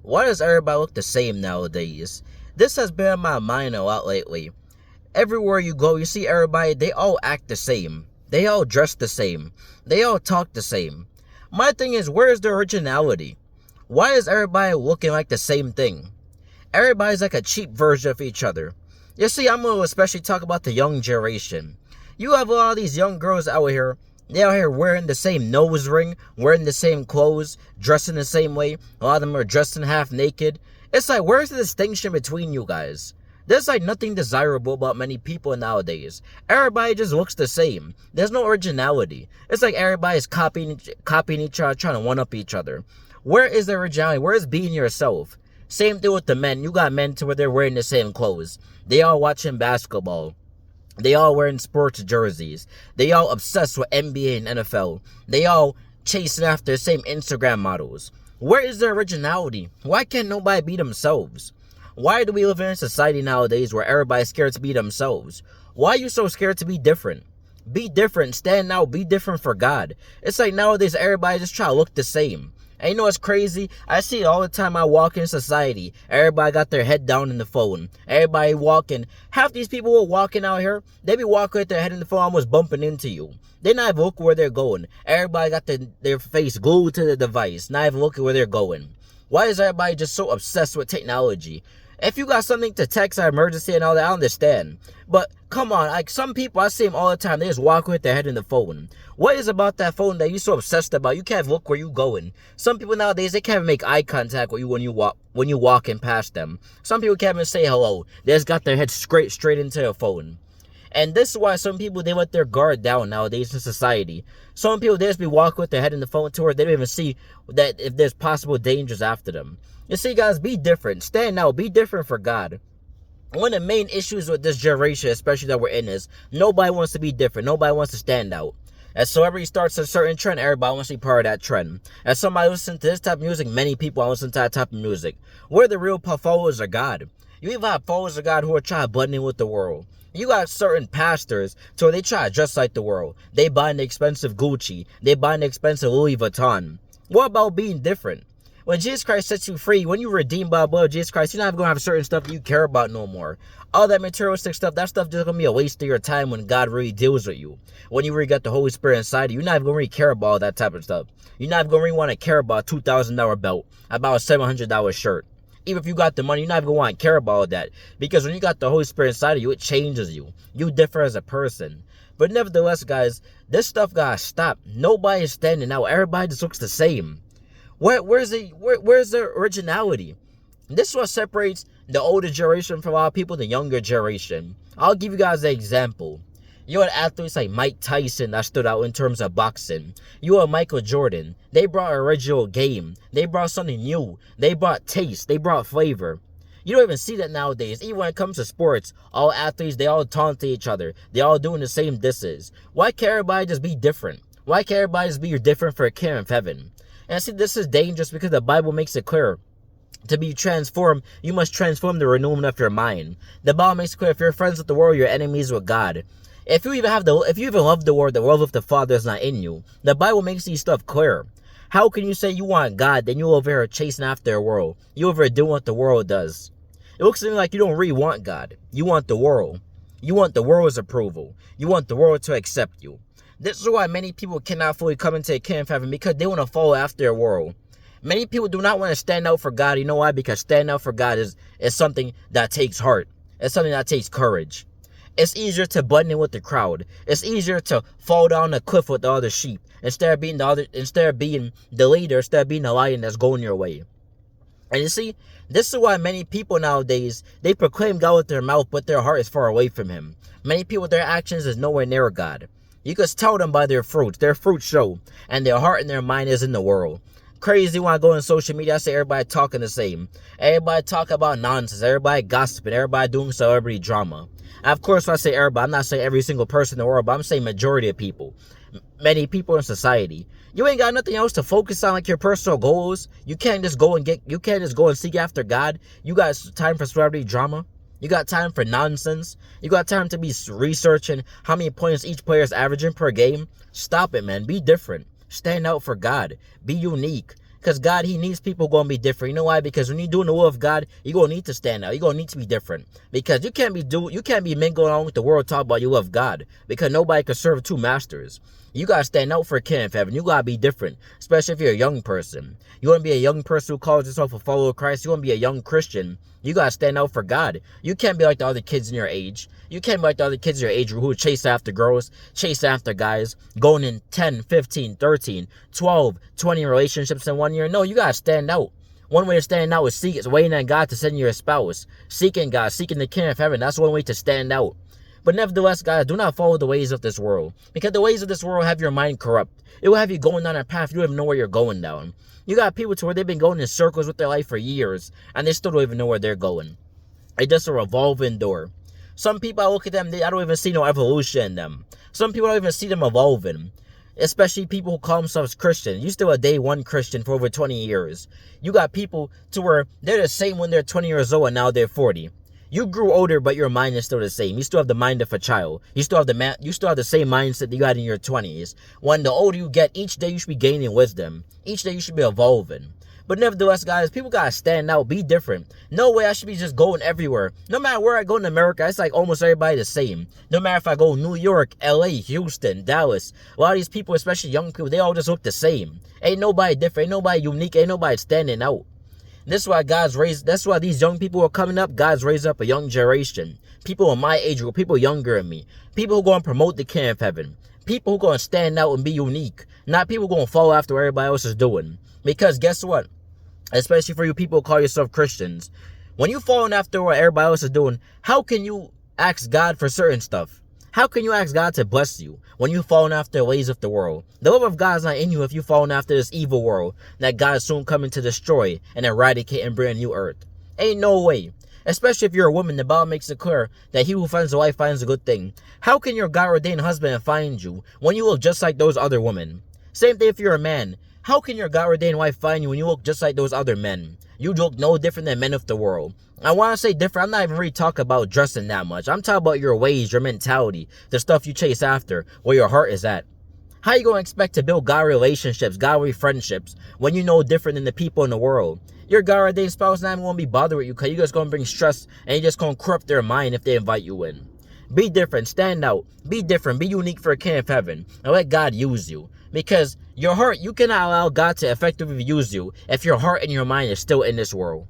Why does everybody look the same nowadays? This has been on my mind a lot lately. Everywhere you go, you see everybody, they all act the same. They all dress the same. They all talk the same. My thing is, where's the originality? Why is everybody looking like the same thing? Everybody's like a cheap version of each other. You see, I'm going to especially talk about the young generation. You have a lot of these young girls out here. They out here wearing the same nose ring, wearing the same clothes, dressing the same way. A lot of them are dressing half naked. It's like, where's the distinction between you guys? There's like nothing desirable about many people nowadays. Everybody just looks the same. There's no originality. It's like everybody's copying each other, trying to one-up each other. Where is the originality? Where is being yourself? Same thing with the men. You got men to where they're wearing the same clothes. They all watching basketball. They all wearing sports jerseys. They all obsessed with NBA and NFL. They all chasing after the same Instagram models. Where is their originality? Why can't nobody be themselves? Why do we live in a society nowadays where everybody's scared to be themselves? Why are you so scared to be different? Be different, stand out, be different for God. It's like nowadays everybody just try to look the same. And you know what's crazy? I see it all the time I walk in society. Everybody got their head down in the phone. Everybody walking. Half these people who are walking out here, they be walking with their head in the phone almost bumping into you. They not even looking where they're going. Everybody got their face glued to the device, not even looking where they're going. Why is everybody just so obsessed with technology? If you got something to text an emergency and all that, I understand. But come on, like some people, I see them all the time. They just walk with their head in the phone. What is about that phone that you're so obsessed about? You can't look where you going. Some people nowadays, they can't even make eye contact with you when you walking past them. Some people can't even say hello. They just got their head straight into their phone. And this is why some people, they let their guard down nowadays in society. Some people, they just be walking with their head in the phone to where they don't even see that if there's possible dangers after them. You see, guys, be different. Stand out. Be different for God. One of the main issues with this generation, especially that we're in, is nobody wants to be different. Nobody wants to stand out. As celebrity starts a certain trend, everybody wants to be part of that trend. As somebody listens to this type of music, many people want to listen to that type of music. We're the real followers of God. You even have followers of God who are trying to blend in with the world. You got certain pastors, so they try to dress like the world. They buy the expensive Gucci. They buy the expensive Louis Vuitton. What about being different? When Jesus Christ sets you free, when you're redeemed by the blood of Jesus Christ, you're not even going to have certain stuff that you care about no more. All that materialistic stuff, that stuff just going to be a waste of your time when God really deals with you. When you really got the Holy Spirit inside of you, you're not even going to really care about all that type of stuff. You're not even going to really want to care about a $2,000 belt, about a $700 shirt. Even if you got the money, you're not even going to want to care about all that. Because when you got the Holy Spirit inside of you, it changes you. You differ as a person. But nevertheless, guys, this stuff got to stop. Nobody is standing out. Everybody just looks the same. Where's the originality? This is what separates the older generation from a lot of people, the younger generation. I'll give you guys an example. You had athletes like Mike Tyson that stood out in terms of boxing. You had Michael Jordan. They brought an original game. They brought something new. They brought taste. They brought flavor. You don't even see that nowadays. Even when it comes to sports, all athletes, they all taunt to each other. They all doing the same disses. Why can't everybody just be different? Why can't everybody just be different for a kingdom of heaven? And see, this is dangerous because the Bible makes it clear. To be transformed, you must transform the renewal of your mind. The Bible makes it clear, if you're friends with the world, you're enemies with God. If you even love the world, the love of the Father is not in you. The Bible makes these stuff clear. How can you say you want God, then you over here chasing after the world? You over here doing what the world does. It looks to me like you don't really want God. You want the world. You want the world's approval. You want the world to accept you. This is why many people cannot fully come into the kingdom of heaven, because they want to follow after the world. Many people do not want to stand out for God. You know why? Because standing out for God is something that takes heart. It's something that takes courage. It's easier to blend in with the crowd. It's easier to fall down the cliff with the other sheep instead of being the leader, instead of being the lion that's going your way. And you see, this is why many people nowadays, they proclaim God with their mouth, but their heart is far away from Him. Many people, their actions is nowhere near God. You can tell them by their fruits. Their fruits show. And their heart and their mind is in the world. Crazy when I go on social media, I see everybody talking the same. Everybody talk about nonsense. Everybody gossiping. Everybody doing celebrity drama. And of course, when I say everybody, I'm not saying every single person in the world, but I'm saying majority of people. Many people in society. You ain't got nothing else to focus on, like your personal goals. You can't just go and seek after God. You got time for celebrity drama. You got time for nonsense. You got time to be researching how many points each player is averaging per game. Stop it, man. Be different. Stand out for God. Be unique. Because God, he needs people going to be different. You know why? Because when you're doing the will of God, you're going to need to stand out. You're going to need to be different. Because you can't be mingling on with the world talking about you love God. Because nobody can serve two masters. You got to stand out for a king of heaven. You got to be different. Especially if you're a young person. You want to be a young person who calls yourself a follower of Christ. You want to be a young Christian. You got to stand out for God. You can't be like the other kids in your age. You can't be like the other kids in your age who chase after girls, chase after guys, going in 10, 15, 13, 12, 20 relationships in 1 year. No, you got to stand out. One way to stand out is waiting on God to send you a spouse. Seeking God, seeking the king of heaven. That's one way to stand out. But nevertheless, guys, do not follow the ways of this world. Because the ways of this world have your mind corrupt. It will have you going down a path you don't even know where you're going down. You got people to where they've been going in circles with their life for years, and they still don't even know where they're going. It's just a revolving door. Some people, I look at them, I don't even see no evolution in them. Some people don't even see them evolving. Especially people who call themselves Christian. You still a day one Christian for over 20 years. You got people to where they're the same when they're 20 years old and now they're 40. You grew older, but your mind is still the same. You still have the mind of a child. You still have the same mindset that you had in your 20s. When the older you get, each day you should be gaining wisdom. Each day you should be evolving. But nevertheless, guys, people gotta stand out, be different. No way I should be just going everywhere. No matter where I go in America, it's like almost everybody the same. No matter if I go New York, LA, Houston, Dallas, a lot of these people, especially young people, they all just look the same. Ain't nobody different, ain't nobody unique, ain't nobody standing out. That's why that's why these young people are coming up. God's raised up a young generation. People in my age group, people younger than me. People who are going to promote the king of heaven. People who are going to stand out and be unique. Not people who are going to follow after what everybody else is doing. Because guess what? Especially for you people who call yourself Christians. When you following after what everybody else is doing, how can you ask God for certain stuff? How can you ask God to bless you when you're following after the ways of the world? The love of God is not in you if you're following after this evil world that God is soon coming to destroy and eradicate and bring a new earth. Ain't no way. Especially if you're a woman, the Bible makes it clear that he who finds a wife finds a good thing. How can your God-ordained husband find you when you look just like those other women? Same thing if you're a man. How can your God-ordained wife find you when you look just like those other men? You look no different than men of the world. I want to say different. I'm not even really talking about dressing that much. I'm talking about your ways, your mentality, the stuff you chase after, where your heart is at. How you going to expect to build God relationships, godly friendships, when you know different than the people in the world? Your God-ordained spouse not even going to be bothered with you because you're just going to bring stress and you're just going to corrupt their mind if they invite you in. Be different. Stand out. Be different. Be unique for a king of heaven. And let God use you. Because your heart, you cannot allow God to effectively use you if your heart and your mind is still in this world.